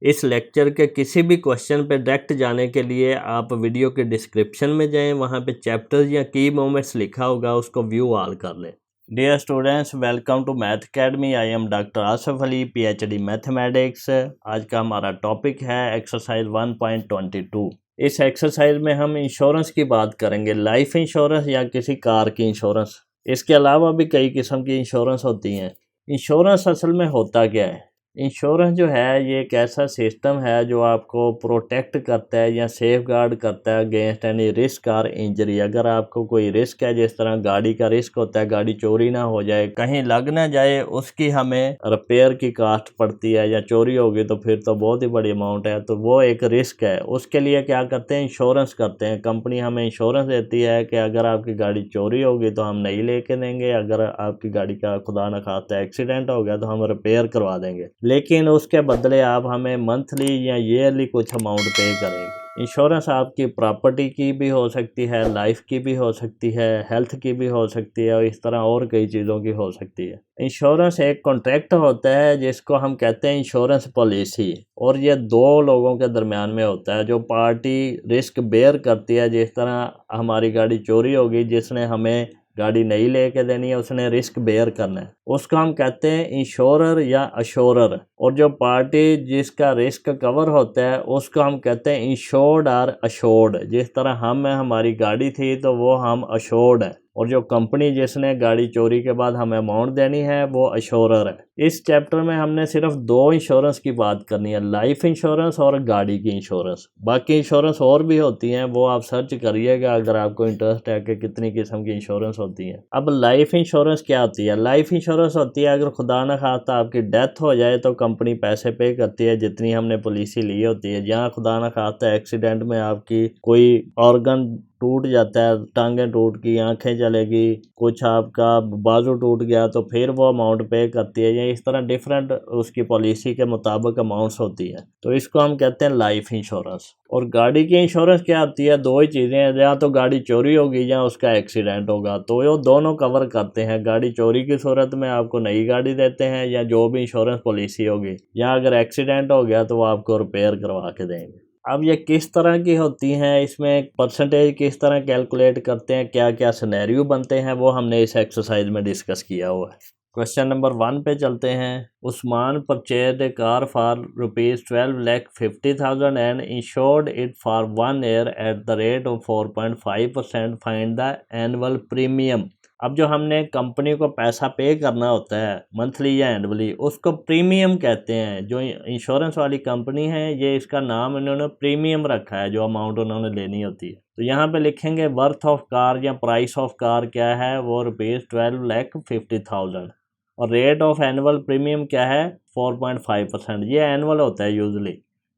इस लेक्चर के किसी भी क्वेश्चन पे डायरेक्ट जाने के लिए आप वीडियो के डिस्क्रिप्शन में जाएं, वहाँ पे चैप्टर्स या की मोमेंट्स लिखा होगा, उसको व्यू ऑल कर लें। Dear students, welcome to math academy. I am doctor Asaf Ali, PhD mathematics. आज का हमारा टॉपिक है एक्सरसाइज 1.22। इस एक्सरसाइज में हम इंश्योरेंस की बात करेंगे, लाइफ इंश्योरेंस या किसी कार की इंश्योरेंस। इसके अलावा भी कई किस्म की इंश्योरेंस होती हैं। इंश्योरेंस असल में होता क्या है? इंश्योरेंस जो है ये एक ऐसा सिस्टम है जो आपको प्रोटेक्ट करता है या सेफ गार्ड करता है अगेंस्ट एनी रिस्क और इंजरी। अगर आपको कोई रिस्क है, जिस तरह गाड़ी का रिस्क होता है, गाड़ी चोरी ना हो जाए, कहीं लग ना जाए, उसकी हमें रिपेयर की कास्ट पड़ती है, या चोरी होगी तो फिर तो बहुत ही बड़ी अमाउंट है, तो वो एक रिस्क है। उसके लिए क्या करते हैं? इंश्योरेंस करते हैं। कंपनी हमें इंश्योरेंस देती है कि अगर आपकी गाड़ी चोरी होगी तो हम नहीं लेके देंगे, अगर आपकी गाड़ी का खुदा न खास्ता एक्सीडेंट हो गया तो हम रिपेयर करवा देंगे, लेकिन उसके बदले आप हमें मंथली या ईयरली कुछ अमाउंट पे करेंगे। इंश्योरेंस आपकी प्रॉपर्टी की भी हो सकती है, लाइफ की भी हो सकती है, हेल्थ की भी हो सकती है, और इस तरह और कई चीज़ों की हो सकती है। इंश्योरेंस एक कॉन्ट्रैक्ट होता है जिसको हम कहते हैं इंश्योरेंस पॉलिसी, और ये दो लोगों के दरमियान में होता है। जो पार्टी रिस्क बेयर करती है, जिस तरह हमारी गाड़ी चोरी होगी, जिसने हमें गाड़ी नहीं लेके देनी है, उसने रिस्क बेयर करना है, उसको हम कहते हैं इंश्योरर या अश्योरर। और जो पार्टी जिसका रिस्क कवर होता है उसको हम कहते हैं इंश्योर्ड और अश्योर्ड। जिस तरह हमारी गाड़ी थी तो वो हम अश्योर्ड है, और जो कंपनी जिसने गाड़ी चोरी के बाद हमें अमाउंट देनी है वो अश्योरर है। इस चैप्टर में हमने सिर्फ दो इंश्योरेंस की बात करनी है, लाइफ इंश्योरेंस और गाड़ी की इंश्योरेंस। बाकी इंश्योरेंस और भी होती हैं, वो आप सर्च करिएगा अगर आपको इंटरेस्ट है कि कितनी किस्म की इंश्योरेंस होती है। अब लाइफ इंश्योरेंस क्या होती है? लाइफ इंश्योरेंस होती है अगर खुदा न खास्ता आपकी डेथ हो जाए तो कंपनी पैसे पे करती है जितनी हमने पॉलिसी ली होती है। जहाँ खुदा न खास्ता एक्सीडेंट में आपकी कोई ऑर्गन टूट जाता है, टांगें टूट गई, आंखें चलेगी, कुछ आपका बाजू टूट गया, तो फिर वो अमाउंट पे करती है। या इस तरह डिफरेंट उसकी पॉलिसी के मुताबिक अमाउंट्स होती है, तो इसको हम कहते हैं लाइफ इंश्योरेंस। और गाड़ी की इंश्योरेंस क्या होती है? दो ही चीज़ें हैं, या तो गाड़ी चोरी होगी या उसका एक्सीडेंट होगा, तो वो दोनों कवर करते हैं। गाड़ी चोरी की सूरत में आपको नई गाड़ी देते हैं या जो भी इंश्योरेंस पॉलिसी होगी, या अगर एक्सीडेंट हो गया तो वो आपको रिपेयर करवा के देंगे। अब ये किस तरह की होती हैं, इसमें परसेंटेज किस तरह कैलकुलेट करते हैं, क्या क्या सिनेरियो बनते हैं, वो हमने इस एक्सरसाइज में डिस्कस किया हुआ है। क्वेश्चन नंबर 1 पे चलते हैं। Usman purchase a car for ₹12,50,000 and insured it for 1 year at the rate of 4.5%। Find the annual premium. अब जो हमने कंपनी को पैसा पे करना होता है मंथली या एनुअली, उसको प्रीमियम कहते हैं। जो इंश्योरेंस वाली कंपनी है, ये इसका नाम इन्होंने प्रीमियम रखा है, जो अमाउंट उन्होंने लेनी होती है। तो यहाँ पे लिखेंगे वर्थ ऑफ कार या प्राइस ऑफ कार क्या है, वो ₹12,50,000। और रेट ऑफ एनुअल प्रीमियम क्या है? 4.5%। ये एनुअल होता है यूजुअली।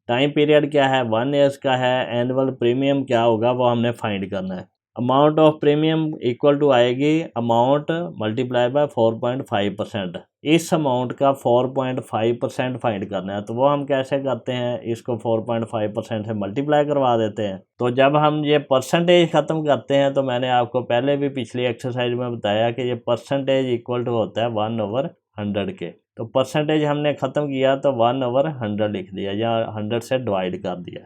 टाइम पीरियड क्या है? 1 ईयर्स का है। एनुअल प्रीमियम क्या होगा वो हमने फाइंड करना है। Amount of premium equal to आएगी अमाउंट मल्टीप्लाई बाय 4.5%। इस अमाउंट का 4.5% फाइंड करना है, तो वो हम कैसे करते हैं? इसको 4.5% से मल्टीप्लाई करवा देते हैं। तो जब हम ये परसेंटेज ख़त्म करते हैं, तो मैंने आपको पहले भी पिछली एक्सरसाइज में बताया कि ये परसेंटेज इक्वल टू होता है 1/100 के। तो परसेंटेज हमने ख़त्म किया तो 1/100 लिख दिया, या 100 से डिवाइड कर दिया।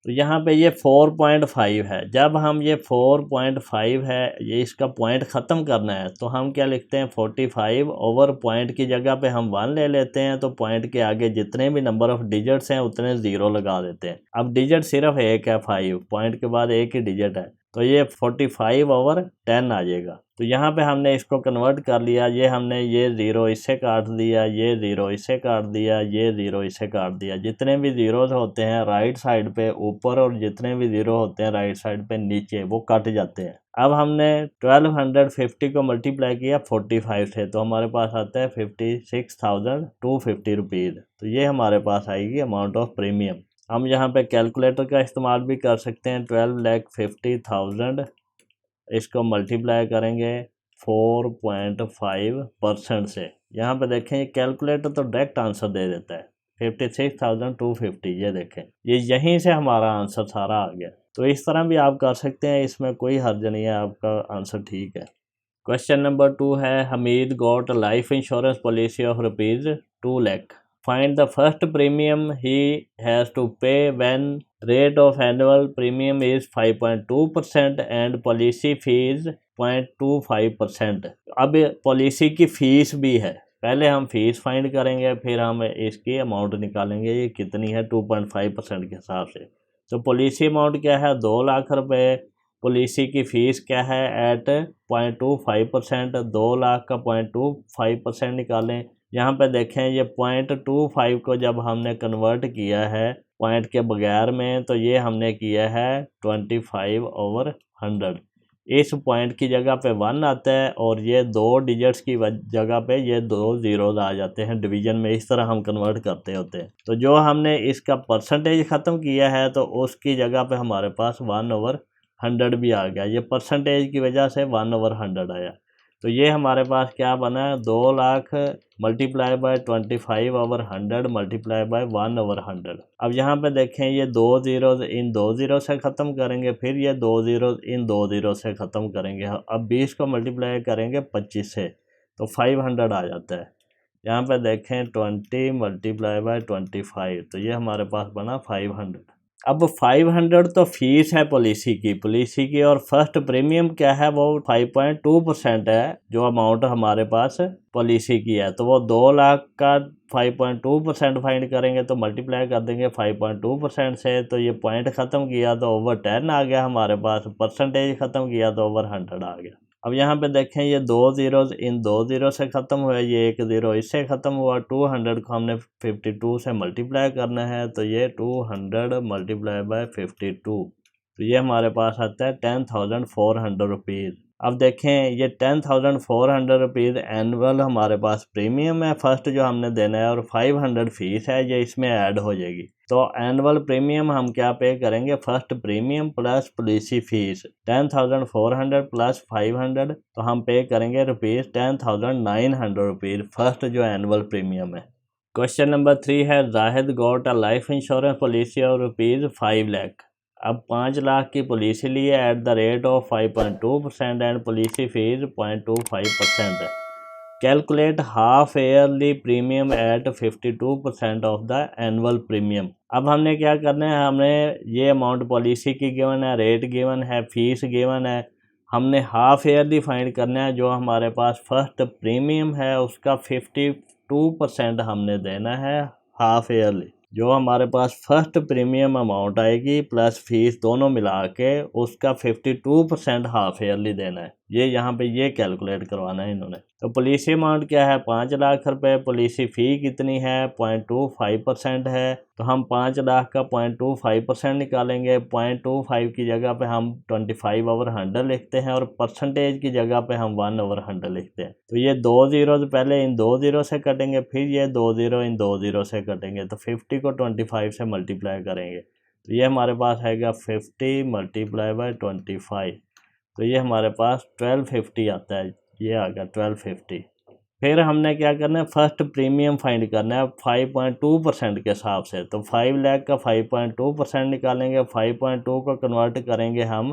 तो यहाँ पे ये 4.5 है। जब हम ये 4.5 है, ये इसका पॉइंट ख़त्म करना है, तो हम क्या लिखते हैं? 45 ओवर पॉइंट की जगह पे हम 1 ले लेते हैं, तो पॉइंट के आगे जितने भी नंबर ऑफ़ डिजिट्स हैं उतने 0 लगा देते हैं। अब डिजिट सिर्फ एक है, 5, पॉइंट के बाद एक ही डिजिट है, तो ये 45/10 आ जाएगा। तो यहाँ पे हमने इसको कन्वर्ट कर लिया। ये हमने ये 0 इससे काट दिया, ये 0 इससे काट दिया, ये 0 इससे काट दिया। जितने भी ज़ीरोज़ होते हैं राइट साइड पे ऊपर, और जितने भी 0 होते हैं राइट साइड पे नीचे, वो कट जाते हैं। अब हमने 1250 को मल्टीप्लाई किया 45 से, तो हमारे पास आता है 56,250 रुपीज़। तो ये हमारे पास आएगी अमाउंट ऑफ प्रीमियम। हम यहाँ पे कैलकुलेटर का इस्तेमाल भी कर सकते हैं। 12,50,000 इसको मल्टीप्लाई करेंगे 4.5% से। यहाँ पे देखें कैलकुलेटर तो डायरेक्ट आंसर दे देता है 56,250। ये देखें, ये यहीं से हमारा आंसर सारा आ गया। तो इस तरह भी आप कर सकते हैं, इसमें कोई हर्ज नहीं है, आपका आंसर ठीक है। क्वेश्चन नंबर 2 है, Hamid got life insurance policy of ₹2 lakh find the first premium he has to pay when rate of annual premium is 5.2% and policy fees 0.25%। अब पॉलिसी की फ़ीस भी है, पहले हम फ़ीस फाइंड करेंगे फिर हम इसकी अमाउंट निकालेंगे ये कितनी है 2.5% के हिसाब से। तो पॉलिसी अमाउंट क्या है 2 लाख रुपए, पॉलिसी की फ़ीस क्या है एट 0.25%, 2 लाख का 0.25% निकालें। यहाँ पे देखें ये 0.25 को जब हमने कन्वर्ट किया है पॉइंट के बगैर में तो ये हमने किया है 25/100। इस पॉइंट की जगह पे 1 आता है और ये 2 डिजिट्स की जगह पे ये 2 ज़ीरोज़ आ जाते हैं डिवीज़न में, इस तरह हम कन्वर्ट करते होते हैं। तो जो हमने इसका परसेंटेज ख़त्म किया है तो उसकी जगह पे हमारे पास 1/100 भी आ गया। ये परसेंटेज की वजह से 1/100 आया। तो ये हमारे पास क्या बना है 2 lakh multiply by 25/100 multiply by 1/100। अब यहाँ पे देखें ये 2 ज़ीरोज़ इन 2 ज़ीरो से ख़त्म करेंगे, फिर ये 2 ज़ीरोज़ इन 2 ज़ीरो से ख़त्म करेंगे। अब 20 को मल्टीप्लाई करेंगे 25 से तो 500 आ जाता है। यहाँ पे देखें 20 मल्टीप्लाई बाय 25 तो ये हमारे पास बना 500। अब 500 तो फीस है पॉलिसी की और फर्स्ट प्रीमियम क्या है वो 5.2% है जो अमाउंट हमारे पास पॉलिसी की है। तो वो 2 लाख का 5.2% फाइंड करेंगे तो मल्टीप्लाई कर देंगे 5.2% से, तो ये पॉइंट ख़त्म किया तो ओवर 10 आ गया हमारे पास, परसेंटेज ख़त्म किया तो ओवर 100 आ गया। अब यहाँ पे देखें ये 2 ज़ीरोज़ इन 2 ज़ीरो से ख़त्म हुआ, ये 1 ज़ीरो इससे ख़त्म हुआ। 200 को हमने 52 से मल्टीप्लाई करना है तो ये 200 मल्टीप्लाई बाय 52 तो ये हमारे पास आता है 10,400 रुपीज़। अब देखें ये 10,400 रुपीज़ एनुअल हमारे पास प्रीमियम है फर्स्ट जो हमने देना है और 500 फीस है ये इसमें ऐड हो जाएगी। तो एनुअल प्रीमियम हम क्या पे करेंगे first premium plus policy fees 10,400 plus 500 तो हम पे करेंगे रुपीज़ 10,900 रुपीज़ फर्स्ट जो एनुअल प्रीमियम है। क्वेश्चन नंबर 3 है Zahid got a life insurance policy of rupees 5 lakh. अब 5 लाख की पॉलिसी लिए at the rate of 5.2% and policy fees 0.25%। Calculate half yearly premium at 52% of the annual premium. अब हमने क्या करना है, हमने ये अमाउंट पॉलिसी की गिवन है, रेट गिवन है, फीस गिवन है, हमने हाफ ईयरली फाइंड करना है। जो हमारे पास फर्स्ट प्रीमियम है उसका 52% हमने देना है हाफ ईयरली। जो हमारे पास फर्स्ट प्रीमियम अमाउंट आएगी प्लस फीस दोनों मिला के उसका 52% हाफ ईयरली देना है। ये यहाँ पे ये कैलकुलेट करवाना है इन्होंने। तो पॉलिसी अमाउंट क्या है 5 लाख रुपए, पॉलिसी फ़ी कितनी है 0.25% है। तो हम 5 लाख का 0.25% निकालेंगे। 0.25 की जगह पे हम 25/100 लिखते हैं और परसेंटेज की जगह पे हम 1/100 लिखते हैं। तो ये 2 ज़ीरोज़ पहले इन 2 ज़ीरो से कटेंगे, फिर ये 2 ज़ीरो इन 2 ज़ीरो से कटेंगे। तो 50 को 25 से मल्टीप्लाई करेंगे तो ये हमारे पास आएगा 50 मल्टीप्लाई बाय 25 तो ये हमारे पास 1250 आता है। ये आ गया 1250। फिर हमने क्या करना है फर्स्ट प्रीमियम फाइंड करना है 5.2% के हिसाब से। तो 5 लाख का 5.2% निकालेंगे। 5.2 को कन्वर्ट करेंगे हम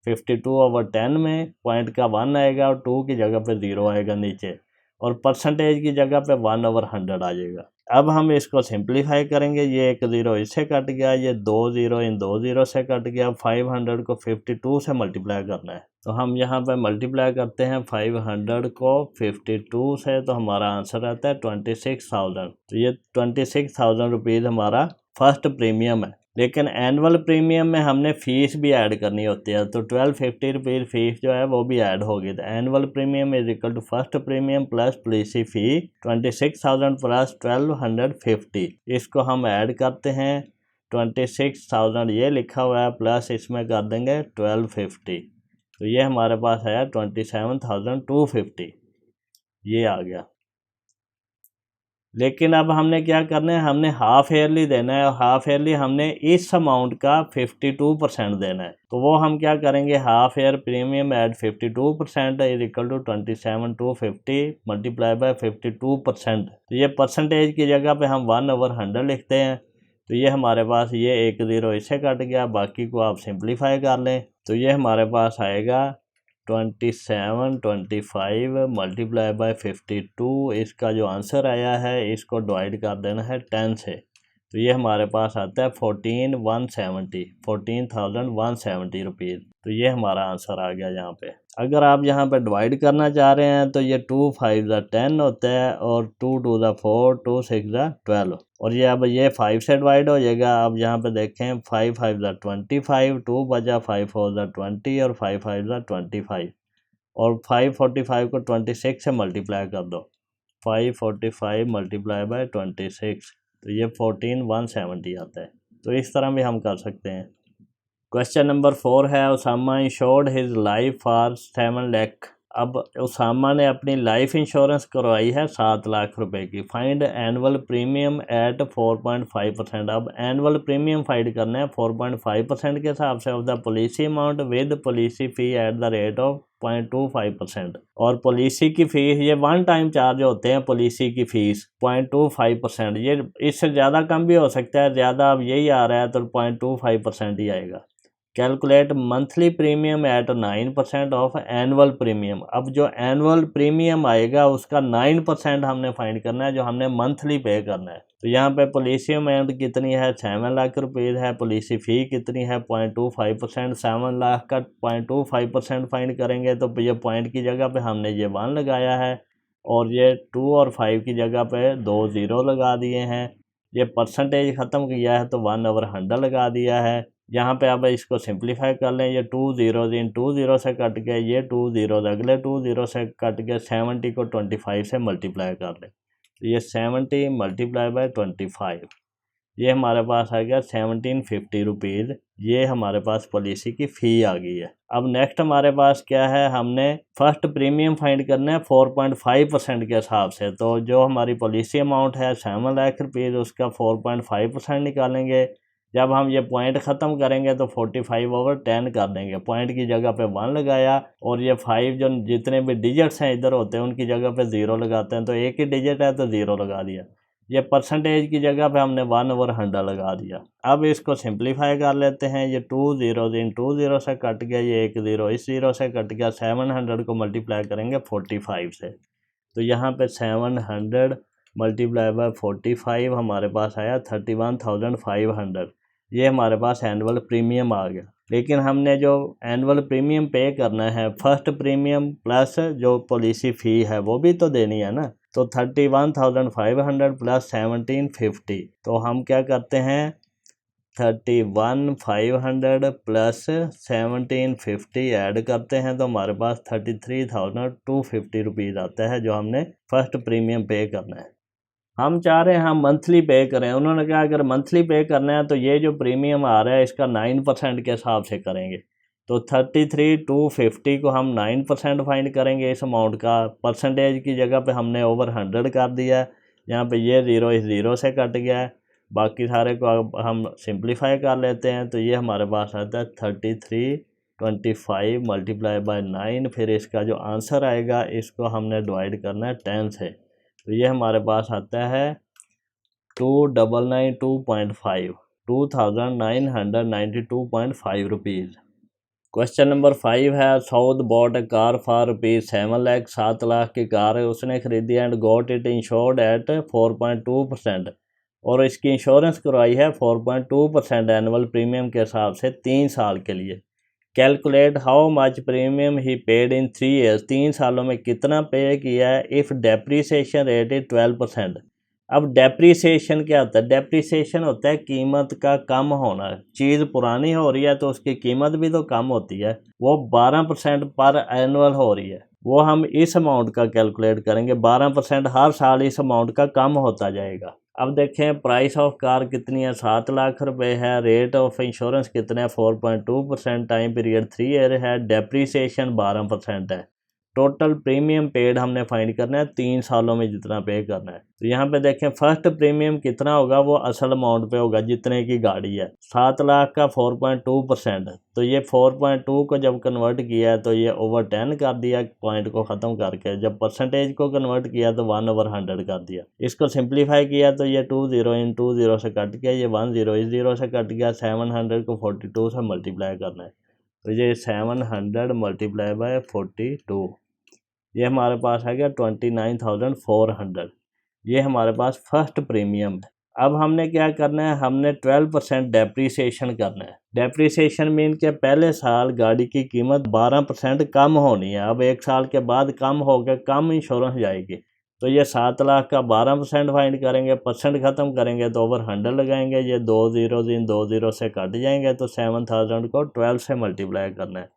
52/10 में, पॉइंट का 1 आएगा और 2 की जगह पे 0 आएगा नीचे और परसेंटेज की जगह पे 1/100 आ जाएगा। अब हम इसको सिंप्लीफाई करेंगे। ये 1 ज़ीरो इससे कट गया, ये 2 ज़ीरो इन 2 ज़ीरो से कट गया। 500 को 52 से मल्टीप्लाई करना है तो हम यहाँ पे मल्टीप्लाई करते हैं 500 को 52 से तो हमारा आंसर आता है 26,000। तो ये 26,000 रुपीज़ हमारा फर्स्ट प्रीमियम है। लेकिन एनुअल प्रीमियम में हमने फ़ीस भी ऐड करनी होती है तो 1250 रुपीज़ फ़ीस जो है वो भी ऐड होगी। तो annual premium is equal to first premium plus policy fee 26,000 plus 1250। इसको हम ऐड करते हैं 26,000 ये लिखा हुआ है प्लस इसमें कर देंगे 1250 तो ये हमारे पास है 27,250 ये आ गया। लेकिन अब हमने क्या करना है, हमने हाफ ईयरली देना है और हाफ ईयरली हमने इस अमाउंट का 52% देना है। तो वो हम क्या करेंगे half year premium at 52% is equal to 27,250 multiply by 52%। तो ये परसेंटेज की जगह पे हम 1/100 लिखते हैं। तो ये हमारे पास ये 1 ज़ीरो इससे कट गया, बाकी को आप सिंप्लीफाई कर लें तो ये हमारे पास आएगा 2725 मल्टीप्लाई बाय 52, इसका जो आंसर आया है इसको डिवाइड कर देना है 10 से, तो ये हमारे पास आता है 14,170 रुपीज़। तो ये हमारा आंसर आ गया यहाँ पे। अगर आप यहाँ पे डिवाइड करना चाह रहे हैं तो ये 2 5 10 होता है और 2 2 4 2 6 12, और ये अब ये 5 से डिवाइड हो जाएगा। अब यहाँ पे देखें 5 5 25, 2 बजा 5 4 20 और 5 5 25, और 545 को 26 से मल्टीप्लाई कर दो, 545 मल्टीप्लाई बाय 26, तो ये 14,170 आता है। तो इस तरह भी हम कर सकते हैं। क्वेश्चन नंबर 4 है, Usama insured his life for 7 lakh. अब उसामा ने अपनी लाइफ इंश्योरेंस करवाई है 7 लाख रुपए की। Find annual premium eight 4.5%। अब एनुअल प्रीमियम फाइंड करना है 4.5% के हिसाब से of the policy amount with policy fee at the rate of 0.25%। और पॉलिसी की फ़ीस ये वन टाइम चार्ज होते हैं, पॉलिसी की फ़ीस 0.25%। ये इससे ज़्यादा कम भी हो सकता है, ज़्यादा अब यही आ रहा है तो 0.25% ही आएगा। Calculate monthly premium eight 9% of annual premium. अब जो एनुअल प्रीमियम आएगा उसका 9% हमने फाइंड करना है, जो हमने मंथली पे करना है। तो यहाँ पे पॉलिसी अमाउंट कितनी है, 7 लाख रुपये है। पॉलिसी फ़ी कितनी है, 0.25%। 7 लाख का 0.25% फाइंड करेंगे तो ये पॉइंट की जगह पे हमने ये 1 लगाया है, और ये 2 और 5 की जगह पे 2 0 लगा दिए हैं। ये परसेंटेज ख़त्म किया है तो 1/100 लगा दिया है। यहाँ पे अब इसको सिंप्लीफाई कर लें, ये 2 ज़ीरोज़ इन 2 ज़ीरो से कट गए, ये 2 ज़ीरोज़ अगले 2 ज़ीरो से कट गए। 70 को 25 से मल्टीप्लाई कर लें, तो ये 70 मल्टीप्लाई बाय 25, ये हमारे पास आ गया 1750 रुपीज़। ये हमारे पास पॉलिसी की फ़ी आ गई है। अब नेक्स्ट हमारे पास क्या है, हमने फर्स्ट प्रीमियम फाइंड करना है 4.5% के हिसाब से। तो जो हमारी पॉलिसी अमाउंट है 7 लाख रुपीज़, उसका 4.5% निकालेंगे। जब हम ये पॉइंट ख़त्म करेंगे तो 45/10 कर देंगे। पॉइंट की जगह पे 1 लगाया, और ये 5 जो जितने भी डिजिट्स हैं इधर होते हैं उनकी जगह पे 0 लगाते हैं, तो एक ही डिजिट है तो 0 लगा दिया। ये परसेंटेज की जगह पे हमने 1/100 लगा दिया। अब इसको सिंप्लीफाई कर लेते हैं। ये 2 ज़ीरोज़ इन 2 ज़ीरो से कट गया, ये 1 ज़ीरो इस ज़ीरो से कट गया। 700 को मल्टीप्लाई करेंगे 45 से, तो यहाँ पे 700 मल्टीप्लाई बाय 45 हमारे पास आया 31,500। ये हमारे पास एनुअल प्रीमियम आ गया। लेकिन हमने जो एनुअल प्रीमियम पे करना है, फर्स्ट प्रीमियम प्लस जो पॉलिसी फ़ी है वो भी तो देनी है ना। तो 31,500 प्लस 1750, तो हम क्या करते हैं 31,500 प्लस 1750 ऐड करते हैं, तो हमारे पास 33,250 रुपीज़ आता है, जो हमने फर्स्ट प्रीमियम पे करना है। हम चाह रहे हैं हम मंथली पे करें। उन्होंने कहा अगर मंथली पे करना है तो ये जो प्रीमियम आ रहा है इसका 9% के हिसाब से करेंगे। तो 33,250 को हम 9% फाइंड करेंगे इस अमाउंट का। परसेंटेज की जगह पे हमने ओवर 100 कर दिया है। यहाँ पे ये 0 इस 0 से कट गया है। बाकी सारे को अब हम सिंप्लीफाई कर लेते हैं, तो ये हमारे पास आता है 3325 मल्टीप्लाई बाय 9। फिर इसका जो आंसर आएगा इसको हमने डिवाइड करना है 10 से, तो ये हमारे पास आता है 2992.5, 2992.5 रुपीज़। क्वेश्चन नंबर 5 है, Saud bought a car for rupees 7 lakh. 7 lakh की कार है उसने खरीदी and got it insured at 4.2%, और इसकी इंश्योरेंस करवाई है 4.2% एनुअल प्रीमियम के हिसाब से 3 साल के लिए। Calculate how much premium he paid in 3 years. 3 सालों में कितना पे किया है इफ़ डेप्रीसिएशन रेट इज 12%। अब डेप्रीसिएशन क्या होता है, डेप्रीसिएशन होता है कीमत का कम होना। चीज़ पुरानी हो रही है तो उसकी कीमत भी तो कम होती है, वो 12% पर एनुअल हो रही है। वो हम इस अमाउंट का कैलकुलेट करेंगे, 12% हर साल इस अमाउंट का कम होता जाएगा। अब देखें प्राइस ऑफ कार कितनी है, 7 लाख रुपए है। रेट ऑफ इंश्योरेंस कितना है, 4.2%। टाइम पीरियड 3 ईयर है। डेप्रीसिएशन 12% है। टोटल प्रीमियम पेड हमने फाइंड करना है 3 सालों में जितना पे करना है। तो यहाँ पे देखें फर्स्ट प्रीमियम कितना होगा, वो असल अमाउंट पे होगा जितने की गाड़ी है। 7 लाख का 4.2%, तो ये 4.2 को जब कन्वर्ट किया है तो ये ओवर 10 कर दिया पॉइंट को ख़त्म करके। जब परसेंटेज को कन्वर्ट किया तो 1/100 कर दिया। इसको सिंप्लीफाई किया तो ये 2 0 इन 2 0 से कट गया, ये 1 0 इस 0 से कट गया। 700 को 42 से मल्टीप्लाई करना है, तो ये 700 मल्टीप्लाई बाय 42, ये हमारे पास आ गया 29,400। ये हमारे पास फर्स्ट प्रीमियम है। अब हमने क्या करना है, हमने 12% डेप्रीसिएशन करना है। डेप्रीसिएशन मीन के पहले साल गाड़ी की कीमत 12% कम होनी है। अब 1 साल के बाद कम हो गया, कम इंश्योरेंस जाएगी, तो ये 7 लाख का 12% फाइंड करेंगे, परसेंट ख़त्म करेंगे तो ओवर 100 लगाएंगे, ये 2 ज़ीरो इन 2 ज़ीरो से कट जाएंगे, तो 7,000 को 12 से मल्टीप्लाई करना है।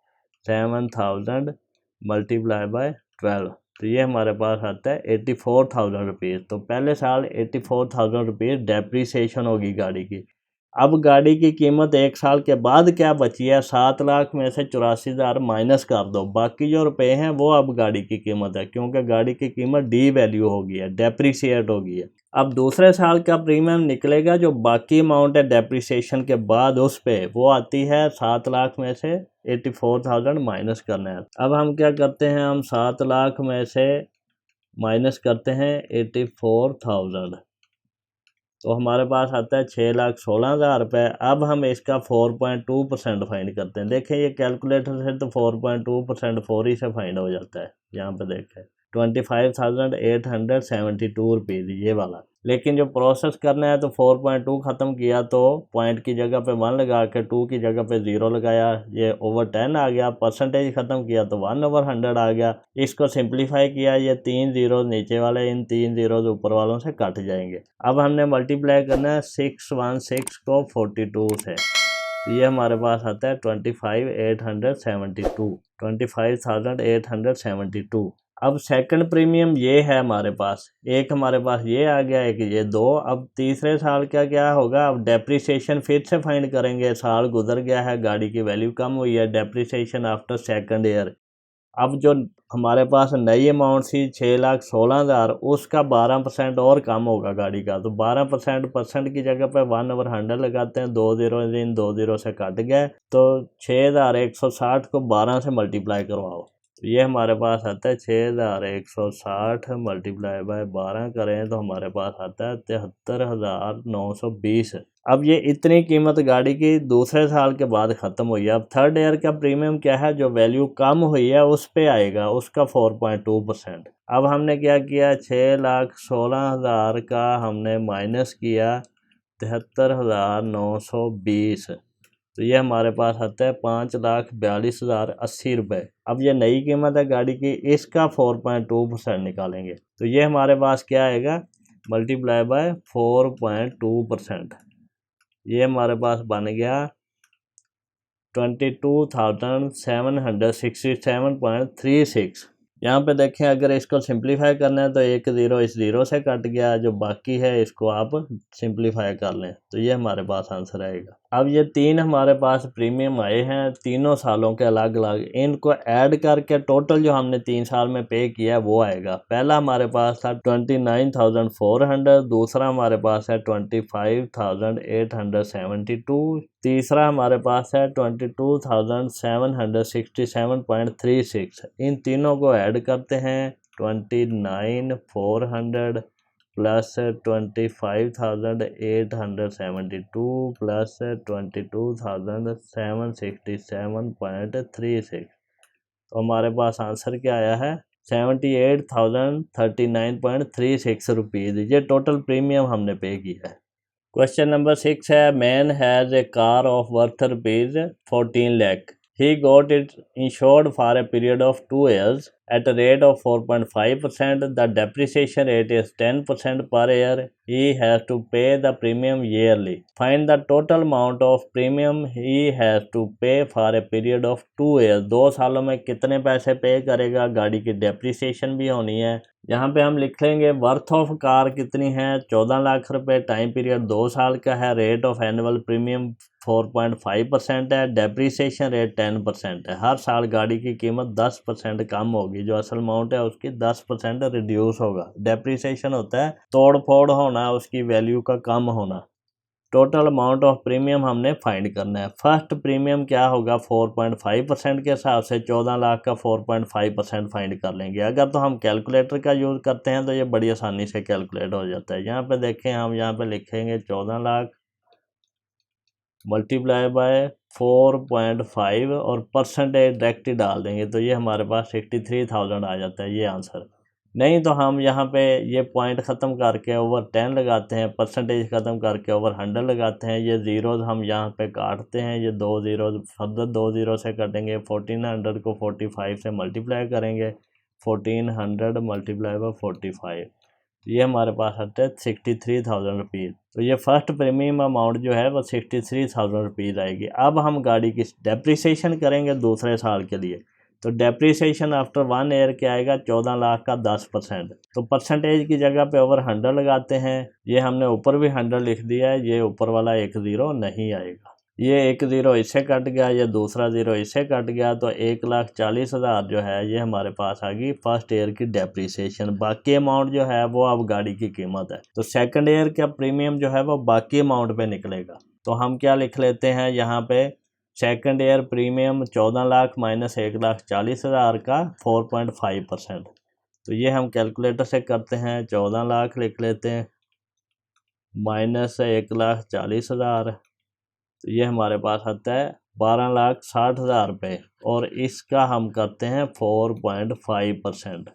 7,000 मल्टीप्लाई बाय 12, तो ये हमारे पास आता है 84,000 रुपीज़। तो पहले साल 84,000 रुपीज़ डेप्रीसिएशन होगी गाड़ी की। अब गाड़ी की कीमत 1 साल के बाद क्या बची है, 7 लाख में से 84,000 माइनस कर दो, बाकी जो रुपए हैं वो अब गाड़ी की कीमत है, क्योंकि गाड़ी की कीमत डी वैल्यू हो गई है, डेप्रीशिएट हो गई है। अब दूसरे साल का प्रीमियम निकलेगा, जो बाकी अमाउंट है डेप्रीसिएशन के बाद उस पे, वो आती है 7 लाख में से 84,000 माइनस करना है। अब हम क्या करते हैं, हम 7 लाख में से माइनस करते हैं 84,000, तो हमारे पास आता है 6,16,000 रुपये। अब हम इसका 4.2% फाइंड करते हैं। देखें ये कैलकुलेटर से तो 4.2% 4 ही से फाइंड हो जाता है। यहाँ पे देखें 25,872 रुपीज़ ये वाला। लेकिन जो प्रोसेस करना है तो 4.2 ख़त्म किया तो पॉइंट की जगह पे 1 लगा के 2 की जगह पे 0 लगाया, ये ओवर 10 आ गया। परसेंटेज ख़त्म किया तो 1/100 आ गया। इसको सिंप्लीफाई किया, ये 3 ज़ीरो नीचे वाले इन 3 ज़ीरो ऊपर वालों से कट जाएंगे। अब हमने मल्टीप्लाई करना है 616 को 42 से, तो ये हमारे पास आता है 25,872, 25,872। अब सेकंड प्रीमियम ये है हमारे पास, एक हमारे पास ये आ गया, एक ये 2। अब तीसरे साल का क्या होगा, अब डेप्रीसिएशन फिर से फाइंड करेंगे। साल गुजर गया है, गाड़ी की वैल्यू कम हुई है, डेप्रीसिएशन आफ्टर सेकंड ईयर। अब जो हमारे पास नई अमाउंट थी 6,16,000, उसका 12% और कम होगा गाड़ी का, तो 12% परसेंट की जगह पे 1/100 लगाते हैं, 2 ज़ीरो इन 2 ज़ीरो से कट गए, तो 6,160 को 12 से मल्टीप्लाई करवाओ, तो ये हमारे पास आता है 6,160 मल्टीप्लाई बाय 12 करें तो हमारे पास आता है 73,920। अब ये इतनी कीमत गाड़ी की दूसरे साल के बाद ख़त्म हुई है। अब थर्ड ईयर का प्रीमियम क्या है, जो वैल्यू कम हुई है उस पे आएगा, उसका 4.2%। अब हमने क्या किया, 6,16,000 का हमने माइनस किया 73,920, तो ये हमारे पास आता है 5,42,080 रुपये। अब ये नई कीमत है गाड़ी की, इसका 4.2% निकालेंगे, तो ये हमारे पास क्या आएगा, मल्टीप्लाई बाय 4.2%, ये हमारे पास बन गया 22,767.36। यहाँ पे देखें, अगर इसको सिंप्लीफाई करना है तो एक ज़ीरो इस ज़ीरो से कट गया, जो बाकी है इसको आप सिंप्लीफाई कर लें, तो ये हमारे पास आंसर आएगा। अब ये 3 हमारे पास प्रीमियम आए हैं तीनों सालों के अलग अलग, इनको ऐड करके टोटल जो हमने 3 साल में पे किया है वो आएगा। पहला हमारे पास था 29,400, दूसरा हमारे पास है 25,872, तीसरा हमारे पास है 22,767.36। इन तीनों को ऐड करते हैं, 29,400 प्लस 25,872 प्लस 22,767.36, तो हमारे पास आंसर क्या आया है, 78,039.36 रुपीज़। ये टोटल प्रीमियम हमने पे किया है। क्वेश्चन नंबर 6 है, man has a car of worth rupees 14 lakh. He got it insured for a period of 2 years at a rate of 4.5%. The depreciation rate is 10% per year. He has to pay the premium yearly. Find the total amount of premium he has to pay for a period of 2 years. 2 सालों में कितने पैसे पे करेगा, गाड़ी की depreciation भी होनी है। यहाँ पे हम लिख लेंगे वर्थ ऑफ कार कितनी है, 14 लाख रुपए, टाइम पीरियड 2 साल का है, रेट ऑफ एनुअल प्रीमियम 4.5% है, डेप्रीसिएशन रेट 10% है। हर साल गाड़ी की कीमत 10% कम होगी, जो असल अमाउंट है उसकी 10% रिड्यूस होगा। डेप्रीसिएशन होता है तोड़ फोड़ होना, उसकी वैल्यू का कम होना। टोटल अमाउंट ऑफ प्रीमियम हमने फाइंड करना है। फर्स्ट प्रीमियम क्या होगा, 4.5% के हिसाब से 14 लाख का 4.5% फाइंड कर लेंगे। अगर तो हम कैलकुलेटर का यूज़ करते हैं तो ये बड़ी आसानी से कैलकुलेट हो जाता है। यहाँ पे देखें, हम यहाँ पे लिखेंगे 14 लाख मल्टीप्लाई बाय 4.5 और परसेंटेज डायरेक्ट ही डाल देंगे तो ये हमारे पास 63,000 आ जाता है ये आंसर। नहीं तो हम यहाँ पे ये पॉइंट ख़त्म करके ओवर 10 लगाते हैं, परसेंटेज ख़त्म करके ओवर 100 लगाते हैं। ये ज़ीरोज़ हम यहाँ पे काटते हैं, ये 2 ज़ीरो फर्दर 2 ज़ीरो से कटेंगे। 1400 को 45 से मल्टीप्लाई करेंगे, 1400 मल्टीप्लाई बाई 45, ये हमारे पास आता है 63,000 रुपीज़। तो ये फर्स्ट प्रीमियम अमाउंट जो है वो 63,000 रुपीज़ आएगी। अब हम गाड़ी की डेप्रिसिएशन करेंगे दूसरे साल के लिए, तो डेप्रिसिएशन आफ्टर 1 ईयर क्या आएगा, 14 लाख का 10%। तो परसेंटेज की जगह पे ओवर 100 लगाते हैं। ये हमने ऊपर भी 100 लिख दिया है, ये ऊपर वाला 1 ज़ीरो नहीं आएगा। ये 1 ज़ीरो इससे कट गया, ये दूसरा ज़ीरो इससे कट गया, तो 1,40,000 जो है ये हमारे पास आ गई फर्स्ट ईयर की डेप्रिसिएशन। बाकी अमाउंट जो है वो अब गाड़ी की कीमत है। तो सेकंड ईयर का प्रीमियम जो है वो बाकी अमाउंट पे निकलेगा। तो हम क्या लिख लेते हैं यहाँ पे, second year premium 14 lakh minus 1,40,000 का 4.5%। तो ये हम कैलकुलेटर से करते हैं, 14 लाख लिख लेते हैं माइनस 1,40,000, तो ये हमारे पास आता है 12,60,000 रुपये, और इसका हम करते हैं 4.5%।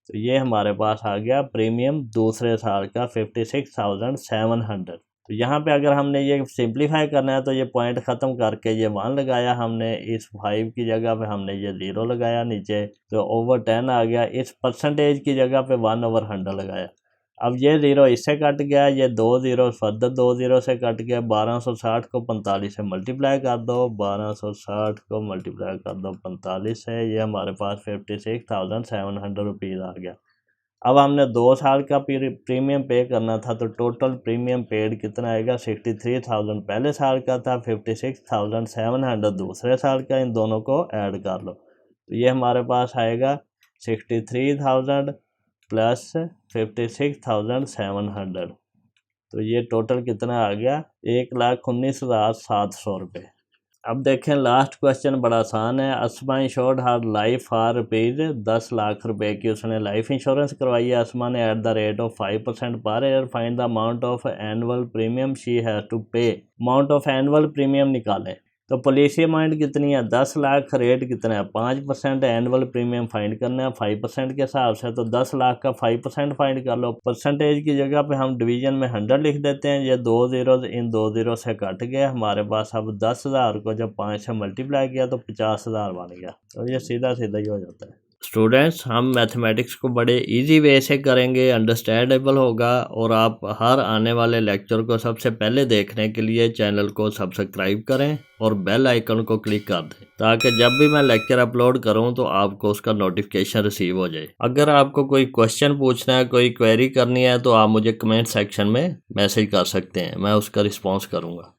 तो ये हमारे पास आ गया प्रीमियम दूसरे साल का 56,700। तो यहाँ पे अगर हमने ये सिंप्लीफाई करना है तो ये पॉइंट ख़त्म करके ये 1 लगाया हमने, इस 5 की जगह पे हमने ये 0 लगाया नीचे, तो ओवर 10 आ गया। इस परसेंटेज की जगह पे 1/100 लगाया। अब ये 0 इससे कट गया, ये 2 ज़ीरो फर्दर 2 ज़ीरो से कट गया। 1260 को 45 से मल्टीप्लाई कर दो, 1260 को मल्टीप्लाई कर दो 45 से, ये हमारे पास 56,700 रुपीज़ आ गया। अब हमने 2 साल का प्रीमियम पे करना था, तो टोटल प्रीमियम पेड कितना आएगा, 63,000 पहले साल का था, 56,700 दूसरे साल का। इन दोनों को ऐड कर लो, तो ये हमारे पास आएगा 63,000 प्लस 56,700, तो ये टोटल कितना आ गया, 1,19,700 रुपये। अब देखें लास्ट क्वेश्चन बड़ा आसान है। Asma insured her life for rupees 10 lakh रुपए की उसने लाइफ इंश्योरेंस करवाई है। अस्मा ने at the rate of 5% per year find the amount of annual premium she has to pay. Amount of annual premium निकालें। तो पॉलिसी अमाउंट कितनी है, 10 लाख, रेट कितना है 5%, एनुअल प्रीमियम फाइंड करना है 5% के हिसाब से। तो 10 लाख का 5% फाइंड कर लो। परसेंटेज की जगह पे हम डिवीजन में 100 लिख देते हैं। ये 2 ज़ीरो इन 2 ज़ीरो से कट गया हमारे पास। अब 10,000 को जब 5 से मल्टीप्लाई किया तो 50,000 बन गया। तो ये सीधा सीधा ही हो जाता है। स्टूडेंट्स, हम मैथमेटिक्स को बड़े इजी वे से करेंगे, अंडरस्टैंडेबल होगा, और आप हर आने वाले लेक्चर को सबसे पहले देखने के लिए चैनल को सब्सक्राइब करें और बेल आइकन को क्लिक कर दें, ताकि जब भी मैं लेक्चर अपलोड करूं तो आपको उसका नोटिफिकेशन रिसीव हो जाए। अगर आपको कोई क्वेश्चन पूछना है, कोई क्वेरी करनी है, तो आप मुझे कमेंट सेक्शन में मैसेज कर सकते हैं, मैं उसका रिस्पॉन्स करूँगा।